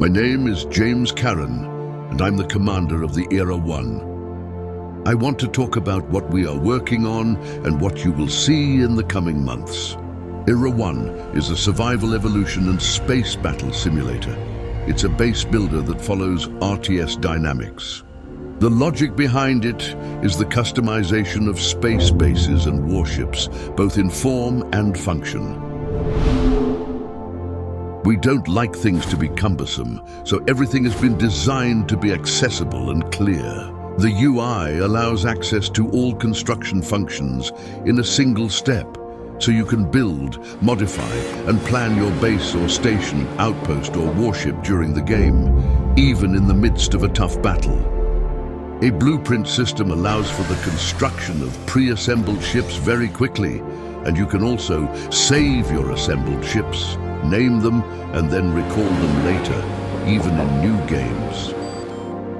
My name is James Caron, and I'm the commander of the Era 1. I want to talk about what we are working on and what you will see in the coming months. Era 1 is a survival evolution and space battle simulator. It's a base builder that follows RTS dynamics. The logic behind it is the customization of space bases and warships, both in form and function. We don't like things to be cumbersome, so everything has been designed to be accessible and clear. The UI allows access to all construction functions in a single step, so you can build, modify, and plan your base or station, outpost or warship during the game, even in the midst of a tough battle. A blueprint system allows for the construction of pre-assembled ships very quickly, and you can also save your assembled ships, name them, and then recall them later, even in new games.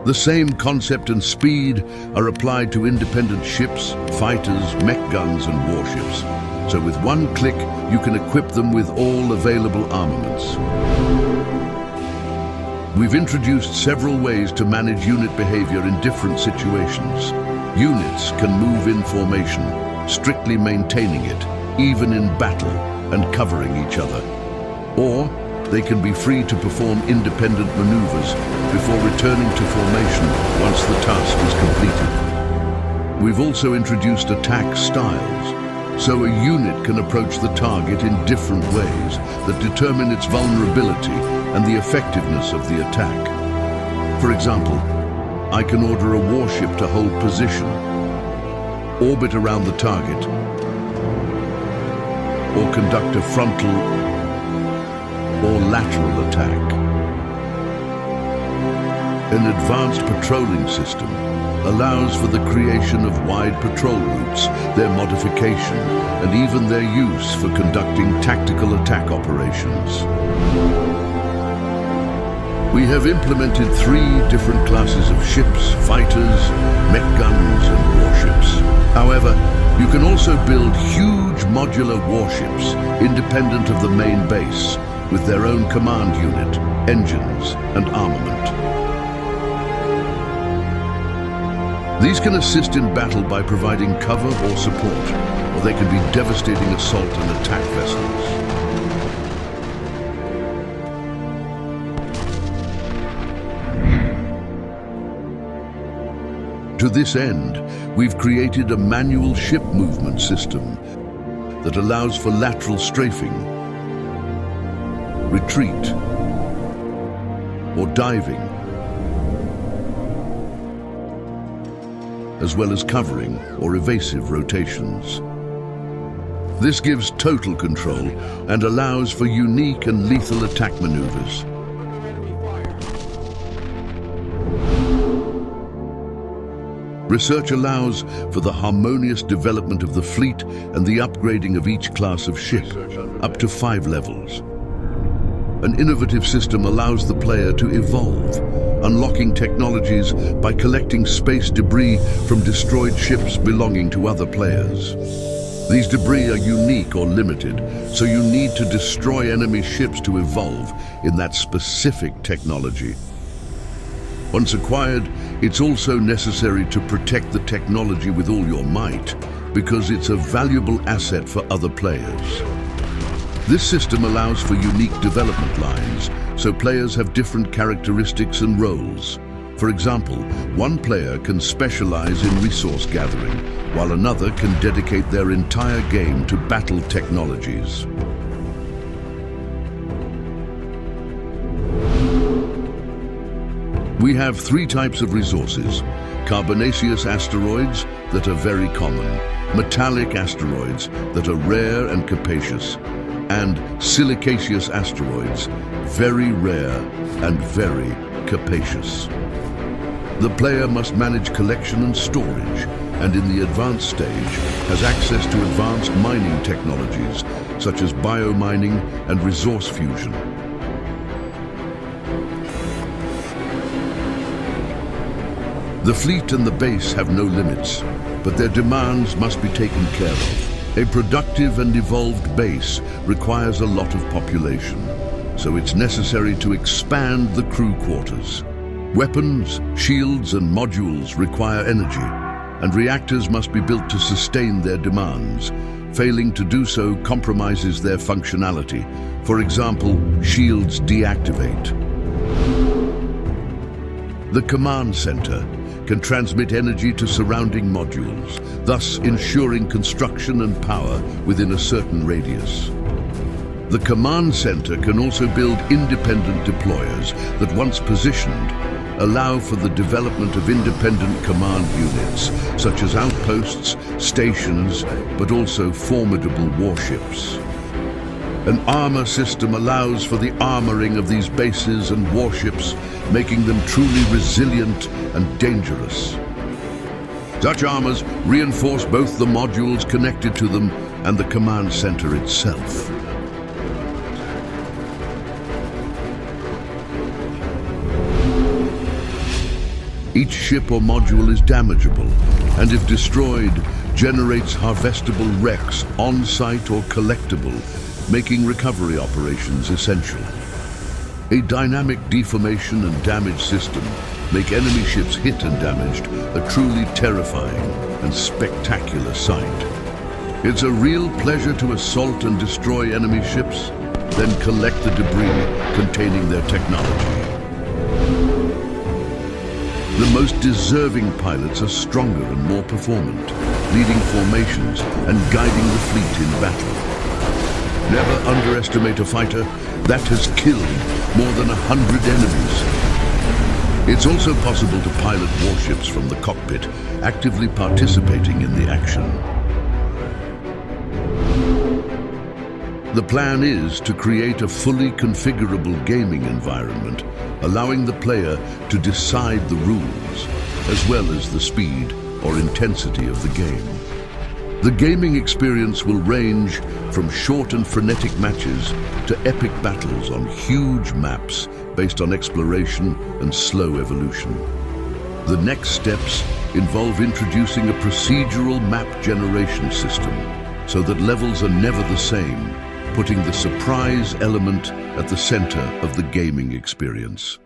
The same concept and speed are applied to independent ships, fighters, mech guns, and warships. So with one click, you can equip them with all available armaments. We've introduced several ways to manage unit behavior in different situations. Units can move in formation, strictly maintaining it, even in battle, and covering each other. Or they can be free to perform independent maneuvers before returning to formation once the task is completed. We've also introduced attack styles, so a unit can approach the target in different ways that determine its vulnerability and the effectiveness of the attack. For example, I can order a warship to hold position, orbit around the target, or conduct a frontal or lateral attack. An advanced patrolling system allows for the creation of wide patrol routes, their modification, and even their use for conducting tactical attack operations. We have implemented 3 different classes of ships, fighters, mech guns, and warships. However, you can also build huge modular warships independent of the main base, with their own command unit, engines, and armament. These can assist in battle by providing cover or support, or they can be devastating assault and attack vessels. To this end, we've created a manual ship movement system that allows for lateral strafing, retreat, or diving, as well as covering or evasive rotations. This gives total control and allows for unique and lethal attack maneuvers. Research allows for the harmonious development of the fleet and the upgrading of each class of ship, up to 5 levels. An innovative system allows the player to evolve, unlocking technologies by collecting space debris from destroyed ships belonging to other players. These debris are unique or limited, so you need to destroy enemy ships to evolve in that specific technology. Once acquired, it's also necessary to protect the technology with all your might, because it's a valuable asset for other players. This system allows for unique development lines, so players have different characteristics and roles. For example, one player can specialize in resource gathering, while another can dedicate their entire game to battle technologies. We have 3 types of resources: carbonaceous asteroids that are very common, metallic asteroids that are rare and capacious, and silicaceous asteroids, very rare and very capacious. The player must manage collection and storage, and in the advanced stage has access to advanced mining technologies such as biomining and resource fusion. The fleet and the base have no limits, but their demands must be taken care of. A productive and evolved base requires a lot of population, so it's necessary to expand the crew quarters. Weapons, shields, and modules require energy, and reactors must be built to sustain their demands. Failing to do so compromises their functionality. For example, shields deactivate. The command center can transmit energy to surrounding modules, thus ensuring construction and power within a certain radius. The command center can also build independent deployers that, once positioned, allow for the development of independent command units, such as outposts, stations, but also formidable warships. An armor system allows for the armoring of these bases and warships, making them truly resilient and dangerous. Such armors reinforce both the modules connected to them and the command center itself. Each ship or module is damageable, and if destroyed, generates harvestable wrecks on-site or collectible, making recovery operations essential. A dynamic deformation and damage system make enemy ships hit and damaged a truly terrifying and spectacular sight. It's a real pleasure to assault and destroy enemy ships, then collect the debris containing their technology. The most deserving pilots are stronger and more performant, leading formations and guiding the fleet in battle. Never underestimate a fighter that has killed more than 100 enemies. It's also possible to pilot warships from the cockpit, actively participating in the action. The plan is to create a fully configurable gaming environment, allowing the player to decide the rules, as well as the speed or intensity of the game. The gaming experience will range from short and frenetic matches to epic battles on huge maps based on exploration and slow evolution. The next steps involve introducing a procedural map generation system so that levels are never the same, putting the surprise element at the center of the gaming experience.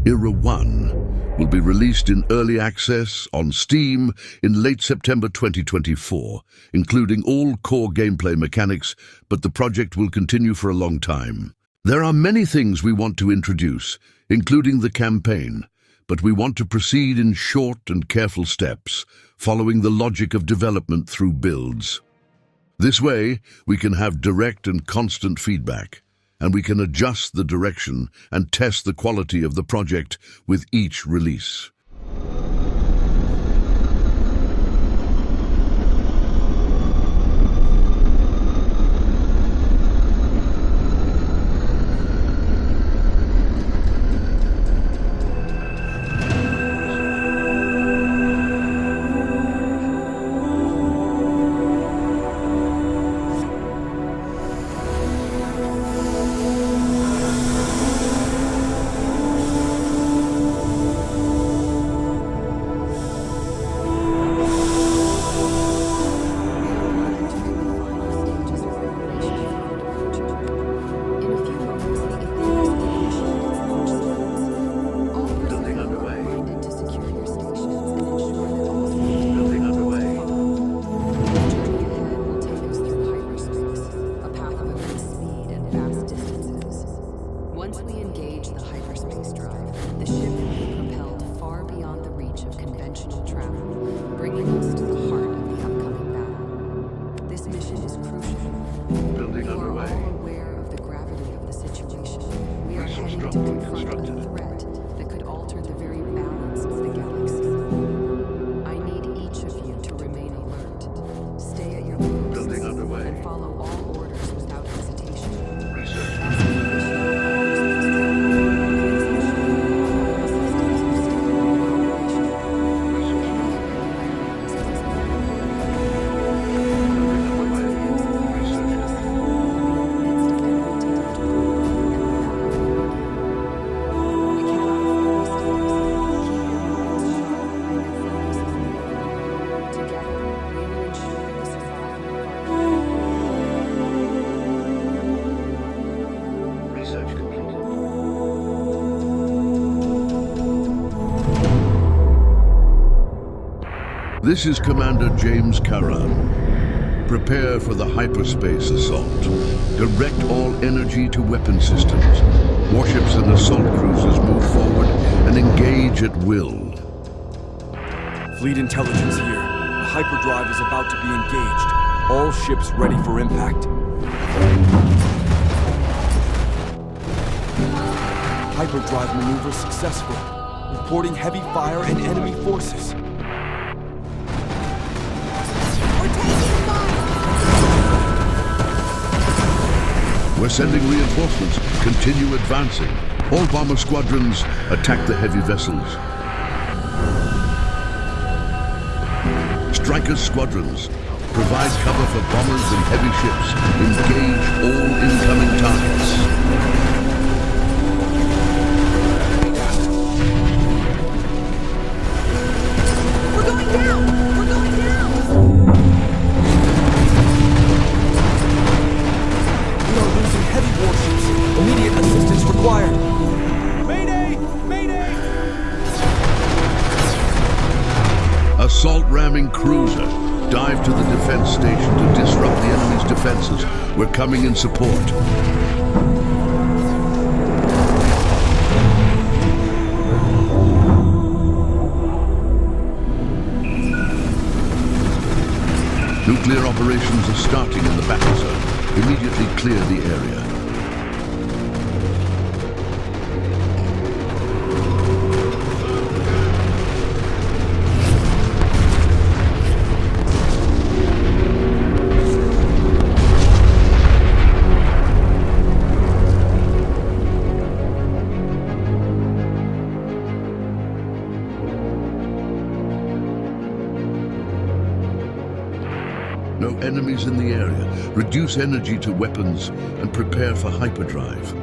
Era 1 will be released in early access on Steam in late September 2024, including all core gameplay mechanics, but the project will continue for a long time. There are many things we want to introduce, including the campaign, but we want to proceed in short and careful steps, following the logic of development through builds. This way, we can have direct and constant feedback, and we can adjust the direction and test the quality of the project with each release. This is Commander James Karan. Prepare for the hyperspace assault. Direct all energy to weapon systems. Warships and assault cruisers move forward and engage at will. Fleet intelligence here. The hyperdrive is about to be engaged. All ships ready for impact. Hyperdrive maneuver successful. Reporting heavy fire and enemy forces. We're sending reinforcements. Continue advancing. All bomber squadrons attack the heavy vessels. Striker squadrons provide cover for bombers and heavy ships. Engage all incoming targets. We're going down! We're going down! We are losing heavy warships. Immediate assistance required. Mayday! Mayday! Assault ramming cruiser. Dive to the defense station to disrupt the enemy's defenses. We're coming in support. Nuclear operations are starting in the battle zone. Immediately clear the area. No enemies in the area. Reduce energy to weapons and prepare for hyperdrive.